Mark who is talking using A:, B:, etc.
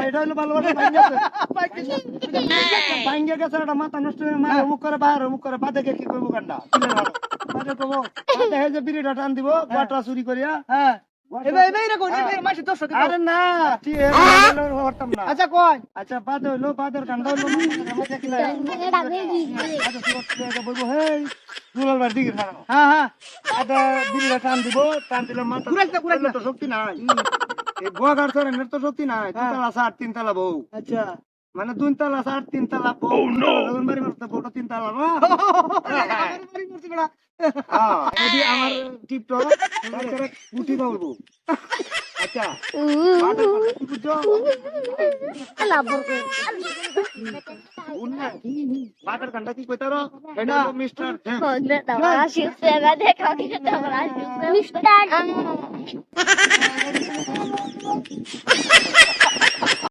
A: এটা হলো ভালোবাসা ভাঙ্গে গেছে একটা মাথা নষ্ট হয়ে মারে মুখ করে বাইরে মুখ করে বাদে কি করবো কান্ডা বাদে কবো দেখে যে বিড়িটা টান দিব গোটা চুরি করিয়া
B: হ্যাঁ
A: আরে না ঠিক হরতাম না
B: আচ্ছা কয়
A: আচ্ছা বাদে হইলো বাদের কান্ডা হইলো বলবো হেই দুলাল ভাই দিকে খারাপ
B: হ্যাঁ হ্যাঁ
A: আদা বিড়িটা টান দিব টান দিলে মাথা
B: ঘুরাইতে
A: তো শক্তি নাই এই গোয়াগার সরেনের তো শক্তি নাই তিনতলা সার তিনতলা বউ
B: আচ্ছা
A: মানে দুইতলা সার তিনতলা বউ যখন বাড়ি মারতে বউটা তিনতলা না হ্যাঁ এদি আমার টিপটো তারপরে উঠি বলবো আচ্ছা বাটার কথা কি বুঝছো উন্না বাটার কান্ডা কি কইতারো এটা হলো মিস্টার
C: Mister.